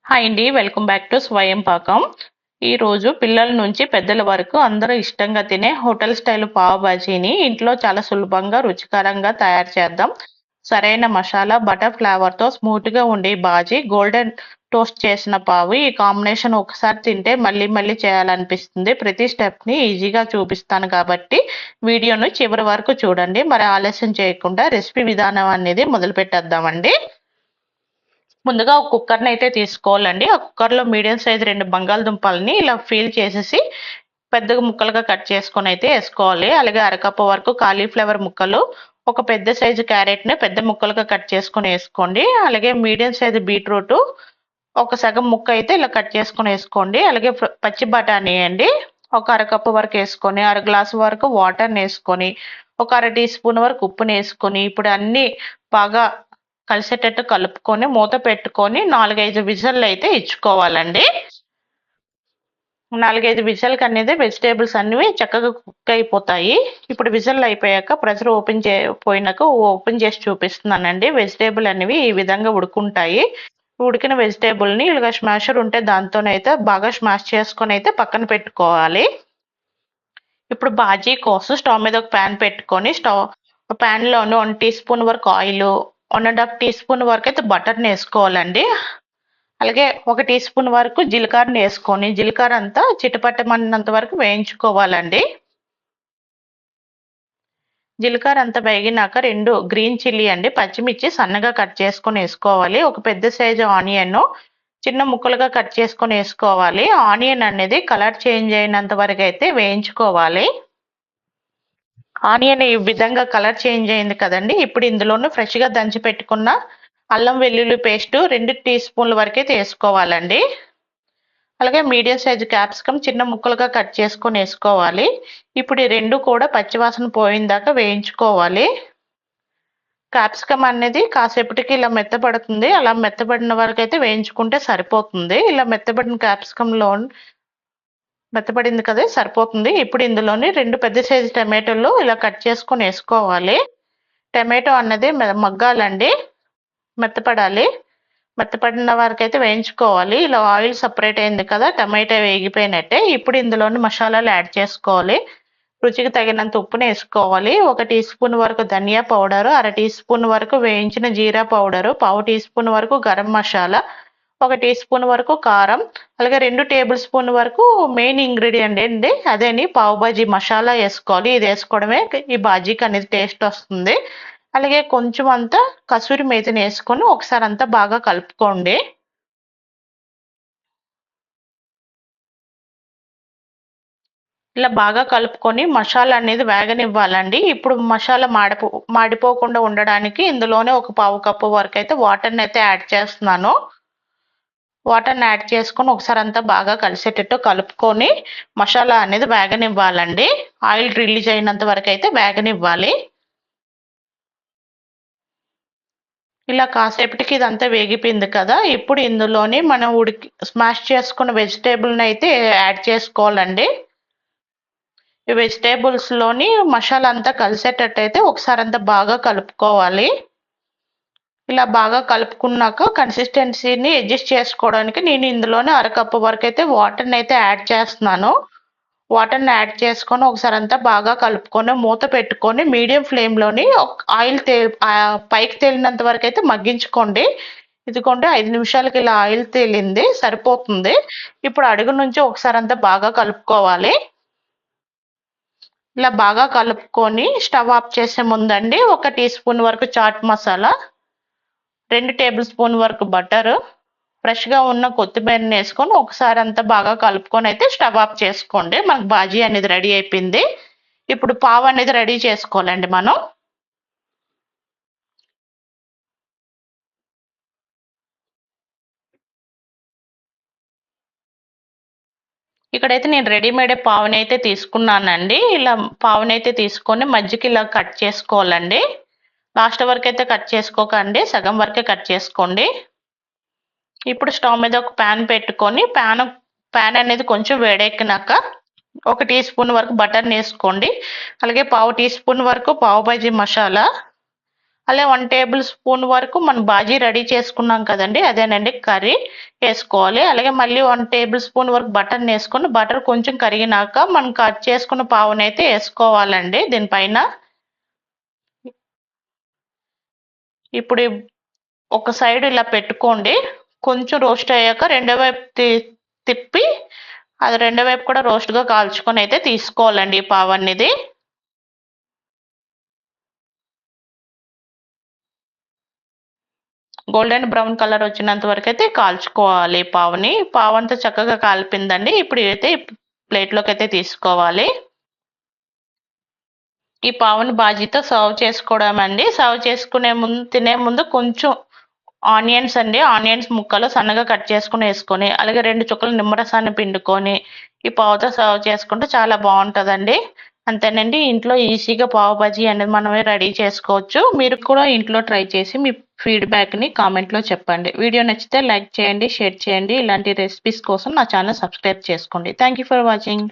Hi అండి, welcome back to స్వయం పాకం. ఈరోజు పిల్లల నుంచి పెద్దల వరకు అందరూ ఇష్టంగా తినే హోటల్ స్టైల్ పావ్ బాజీని ఇంట్లో చాలా సులభంగా రుచికరంగా తయారు చేద్దాం. సరైన మసాలా, బటర్ ఫ్లేవర్తో స్మూత్గా ఉండే బాజీ, గోల్డెన్ టోస్ట్ చేసిన పావు, ఈ కాంబినేషన్ ఒకసారి తింటే మళ్ళీ మళ్ళీ చేయాలనిపిస్తుంది. ప్రతి స్టెప్ని ఈజీగా చూపిస్తాను కాబట్టి వీడియోను చివరి వరకు చూడండి. మరి ఆలస్యం చేయకుండా రెసిపీ విధానం అనేది మొదలు పెట్టేద్దామండి. ముందుగా ఒక కుక్కర్ని అయితే తీసుకోవాలండి. ఆ కుక్కర్లో మీడియం సైజ్ 2 బంగాళదుంపల్ని ఇలా ఫీల్ చేసేసి పెద్దగా ముక్కలుగా కట్ చేసుకొని అయితే వేసుకోవాలి. అలాగే అరకప్పు వరకు కాలీఫ్లవర్ ముక్కలు, ఒక పెద్ద సైజు క్యారెట్ని పెద్ద ముక్కలుగా కట్ చేసుకొని వేసుకోండి. అలాగే మీడియం సైజు బీట్రూట్ ఒక సగం ముక్క అయితే ఇలా కట్ చేసుకొని వేసుకోండి. అలాగే పచ్చి బఠానీ అండి ఒక అరకప్పు వరకు వేసుకొని, అర గ్లాసు వరకు వాటర్ని వేసుకొని, ఒక అర టీ స్పూన్ వరకు ఉప్పుని వేసుకొని, ఇప్పుడు అన్ని బాగా కలిసేటట్టు కలుపుకొని మూత పెట్టుకొని 4-5 విజిల్లు అయితే ఇచ్చుకోవాలండి. 4-5 విజిల్కి అనేది వెజిటేబుల్స్ అన్ని చక్కగా కుక్ అయిపోతాయి. ఇప్పుడు విజిల్ అయిపోయాక ప్రెషర్ పోయినాక ఓపెన్ చేసి చూపిస్తున్నానండి. వెజిటేబుల్ అనేవి ఈ విధంగా ఉడుకుంటాయి. ఉడికిన వెజిటేబుల్ని ఇలాగ స్మాషర్ ఉంటే దాంతోనైతే బాగా స్మాష్ చేసుకొని అయితే పక్కన పెట్టుకోవాలి. ఇప్పుడు బాజీ కోసం స్టవ్ మీద ఒక ప్యాన్ పెట్టుకొని ప్యాన్లోని 1 టీ స్పూన్ వరకు ఆయిల్, 1.5 టీ స్పూన్ వరకు అయితే బటర్ని వేసుకోవాలండి. అలాగే 1 టీ స్పూన్ వరకు జీలకర్రని వేసుకొని జీలకర్ర అంతా చిటపటమన్నంత వరకు వేయించుకోవాలండి. జీలకర్ర అంతా వేగినాక 2 గ్రీన్ చిల్లీ అండి పచ్చిమిర్చి సన్నగా కట్ చేసుకొని వేసుకోవాలి. ఒక పెద్ద సైజు ఆనియన్ చిన్న ముక్కలుగా కట్ చేసుకొని వేసుకోవాలి. ఆనియన్ అనేది కలర్ చేంజ్ అయినంత వరకు అయితే వేయించుకోవాలి. ఆనియన్ ఈ విధంగా కలర్ చేంజ్ అయింది కదండి. ఇప్పుడు ఇందులోనే ఫ్రెష్గా దంచి పెట్టుకున్న అల్లం వెల్లుల్లి పేస్ట్ 2 టీ స్పూన్ల వరకు అయితే వేసుకోవాలండి. అలాగే మీడియం సైజు క్యాప్సికమ్ చిన్న ముక్కలుగా కట్ చేసుకొని వేసుకోవాలి. ఇప్పుడు ఈ రెండు కూడా పచ్చివాసన పోయిందాకా వేయించుకోవాలి. క్యాప్సికమ్ అనేది కాసేపటికి ఇలా మెత్తపడుతుంది. అలా మెత్తబడిన వరకు అయితే వేయించుకుంటే సరిపోతుంది. ఇలా మెత్తబడిన క్యాప్సికంలో మెత్తబడింది కదా, సరిపోతుంది. ఇప్పుడు ఇందులోని 2 పెద్ద సైజు టమాటోలు ఇలా కట్ చేసుకొని వేసుకోవాలి. టమాటో అన్నది మగ్గాలండి, మెత్తపడాలి. మెత్తపడిన వరకు అయితే వేయించుకోవాలి. ఇలా ఆయిల్ సపరేట్ అయింది కదా, టమాటో వేగిపోయినట్టే. ఇప్పుడు ఇందులోని మసాలాలు యాడ్ చేసుకోవాలి. రుచికి తగినంత ఉప్పుని వేసుకోవాలి. 1 టీ స్పూన్ వరకు ధనియా పౌడరు, అర టీ స్పూన్ వరకు వేయించిన జీరా పౌడరు, పావు టీ స్పూన్ వరకు గరం మసాలా, 1 టీ స్పూన్ వరకు కారం, అలాగే 2 టేబుల్ స్పూన్ వరకు మెయిన్ ఇంగ్రీడియంట్ అండి అదేని పావు బాజీ మసాలా వేసుకోవాలి. ఇది వేసుకోవడమే ఈ బాజీకి అనేది టేస్ట్ వస్తుంది. అలాగే కొంచెం అంతా కసూరి మేతిని వేసుకొని ఒకసారి అంతా బాగా కలుపుకోండి. ఇలా బాగా కలుపుకొని మసాలా అనేది వేగనివ్వాలండి. ఇప్పుడు మసాలా మాడిపోకుండా ఉండడానికి ఇందులోనే ఒక పావు కప్పు వరకు అయితే వాటర్ని అయితే యాడ్ చేస్తున్నాను. వాటర్ని యాడ్ చేసుకొని ఒకసారి అంతా బాగా కలిసేటట్టు కలుపుకొని మసాలా అనేది వేగనివ్వాలండి. ఆయిల్ రిలీజ్ అయినంత వరకు అయితే వేగనివ్వాలి. ఇలా కాసేపటికి ఇదంతా వేగిపోయింది కదా, ఇప్పుడు ఇందులోని మనం స్మాష్ చేసుకున్న వెజిటేబుల్ని అయితే యాడ్ చేసుకోవాలండి. ఈ వెజిటేబుల్స్లోని మసాలా అంతా కలిసేటట్టు అయితే ఒకసారి అంతా బాగా కలుపుకోవాలి. ఇలా బాగా కలుపుకున్నాక కన్సిస్టెన్సీని అడ్జస్ట్ చేసుకోవడానికి నేను ఇందులోనే అరకప్పు వరకు అయితే వాటర్ని అయితే యాడ్ చేస్తున్నాను. వాటర్ని యాడ్ చేసుకొని ఒకసారి అంతా బాగా కలుపుకొని మూత పెట్టుకొని మీడియం ఫ్లేమ్లోని ఆయిల్ పైకి తేలినంత వరకు అయితే మగ్గించుకోండి. ఇదిగోండి 5 నిమిషాలకి ఇలా ఆయిల్ తేలింది, సరిపోతుంది. ఇప్పుడు అడుగు నుంచి ఒకసారి అంతా బాగా కలుపుకోవాలి. ఇలా బాగా కలుపుకొని స్టవ్ ఆఫ్ చేసే ముందండి 1 టీ స్పూన్ వరకు చాట్ మసాలా, 2 టేబుల్ స్పూన్ వరకు బటర్, ఫ్రెష్గా ఉన్న కొత్తిమీరని వేసుకొని ఒకసారి అంతా బాగా కలుపుకొని అయితే స్టవ్ ఆఫ్ చేసుకోండి. మనకు బాజీ అనేది రెడీ అయిపోయింది. ఇప్పుడు పావు అనేది రెడీ చేసుకోవాలండి మనం. ఇక్కడైతే నేను రెడీమేడ్ పావుని అయితే తీసుకున్నానండి. ఇలా పావుని అయితే తీసుకొని మధ్యకి ఇలా కట్ చేసుకోవాలండి. లాస్ట్ వరకు అయితే కట్ చేసుకోకండి, సగం వరకే కట్ చేసుకోండి. ఇప్పుడు స్టవ్ మీద ఒక ప్యాన్ పెట్టుకొని ప్యాన్ అనేది కొంచెం వేడెక్కినాక 1 టీ స్పూన్ వరకు బటర్ని వేసుకోండి. అలాగే పావు టీ స్పూన్ వరకు పావు బాజీ మసాలా, అలా 1 టేబుల్ స్పూన్ వరకు మనం బాజీ రెడీ చేసుకున్నాం కదండి, అదేనండి కర్రీ వేసుకోవాలి. అలాగే మళ్ళీ 1 టేబుల్ స్పూన్ వరకు బటర్ని వేసుకొని బటర్ కొంచెం కరిగినాక మనం కట్ చేసుకున్న పావునైతే వేసుకోవాలండి దీనిపైన. ఇప్పుడు ఒక సైడ్ ఇలా పెట్టుకోండి. కొంచెం రోస్ట్ అయ్యాక రెండో వైపు తిప్పి అది రెండో వైపు కూడా రోస్ట్గా కాల్చుకొని అయితే తీసుకోవాలండి ఈ పావు అనేది. గోల్డెన్ బ్రౌన్ కలర్ వచ్చినంత వరకు అయితే కాల్చుకోవాలి పావుని. పావు అంతా చక్కగా కాలిపోయిందండి. ఇప్పుడు అయితే ప్లేట్లోకి అయితే తీసుకోవాలి. ఈ పావుని బాజీతో సర్వ్ చేసుకోవడం అండి. సర్వ్ చేసుకునే ముందు తినే ముందు కొంచెం ఆనియన్స్ అండి, ఆనియన్స్ ముక్కలు సన్నగా కట్ చేసుకుని వేసుకొని అలాగే 2 చుక్కలు నిమ్మరసాన్ని పిండుకొని ఈ పావుతో సర్వ్ చేసుకుంటే చాలా బాగుంటుందండి. అంతేనండి, ఇంట్లో ఈజీగా పావు బజ్జీ అనేది మనమే రెడీ చేసుకోవచ్చు. మీరు కూడా ఇంట్లో ట్రై చేసి మీ ఫీడ్బ్యాక్ని కామెంట్లో చెప్పండి. వీడియో నచ్చితే లైక్ చేయండి, షేర్ చేయండి. ఇలాంటి రెసిపీస్ కోసం నా ఛానల్ సబ్స్క్రైబ్ చేసుకోండి. Thank you for watching.